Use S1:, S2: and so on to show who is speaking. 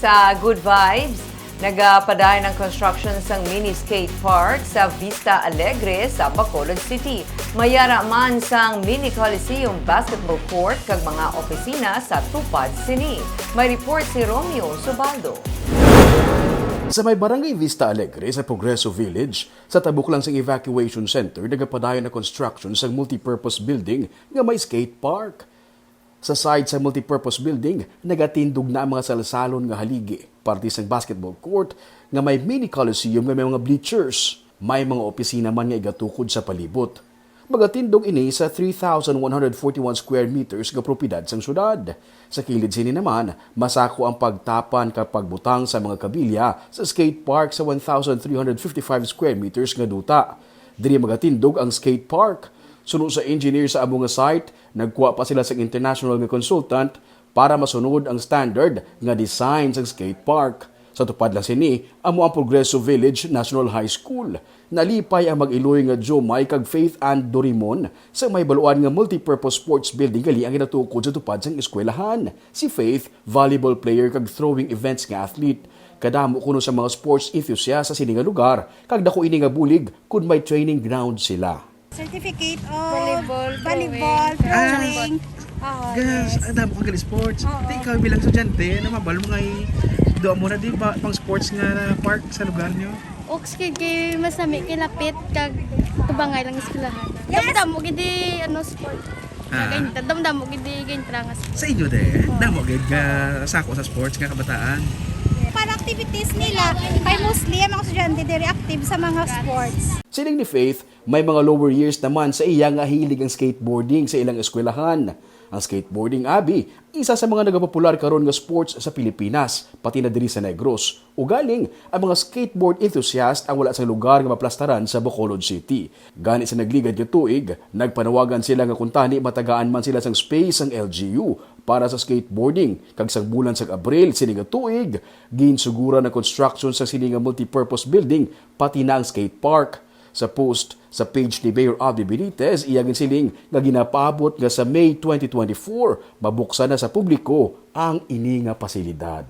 S1: Sa Good Vibes, nagapaday ng construction sang mini skate park sa Vista Alegre sa Bacolod City. Mayara man sang mini coliseum basketball court kag mga opisina sa tupad sini. May report si Romeo Subaldo.
S2: Sa may Barangay Vista Alegre sa Progreso Village, sa tabok lang sang evacuation center, nagapadayon na construction sa multipurpose building nga may skate park. Sa side sa multipurpose building, nagatindog na ang mga salsalon nga haligi, parte sang basketball court nga may mini coliseum nga may mga bleachers. May mga opisina man nga igatukod sa palibot. Magatindog ini sa 3,141 square meters nga propiedad sang syudad. Sa kilid sini naman, masako ang pagtapan kapag butang sa mga kabilya sa skate park sa 1,355 square meters nga duta. Diri magatindog ang skate park. Sunod sa engineer sa amo nga site, nagkuha pa sila sa international nga consultant para masunod ang standard nga design sa skate park. Sa tupad lang sini, amo ang Progreso Village National High School. Nalipay ang mag-iloy nga Jomay kag Faith and Dorimon sa may baluan nga multipurpose sports building gali ang ginatukod sa tupad sang eskwelahan. Si Faith, volleyball player kag throwing events nga athlete. Kadamo kuno sa mga sports enthusiast sa sini nga lugar kag dako ini nga bulig kun may training ground sila.
S3: Certificate of volleyball, throwing.
S4: Gas, ang mo kang sports. Di ikaw bilang estudyante, mabal mo ngay doon mo na di ba pang sports nga na park sa lugar niyo?
S5: Ox kay mas nami kay lapit kag tubangay lang eskwelahan.
S3: Yes!
S5: Damo gidi ano sport. Ganyan, damo gidi ganyan trangas.
S4: Sa inyo de, damo gid ka sako sa sports nga kabataan.
S3: Para activities nila, ay mostly ang mga estudyante very active sa mga sports.
S2: Siling ni Faith, may mga lower years naman sa iya nga hilig ang skateboarding sa ilang eskwelahan. Ang skateboarding, abi, isa sa mga nagapopular karon nga sports sa Pilipinas, pati na diri sa Negros. Ugaling, ang mga skateboard enthusiast ang wala sa lugar nga maplastaran sa Bacolod City. Gani sa nagligad nga tuig, nagpanawagan sila nga kuntani matagaan man sila sang space ang LGU para sa skateboarding. Kag sang bulan sa Abril, sini nga tuig, ginsugura na construction sa sini nga multipurpose building, pati na ang skate park. Sa post sa page ni Mayor Albi Benitez, iyagin siling nga ginapabot nga sa May 2024, mabuksan na sa publiko ang ini nga pasilidad.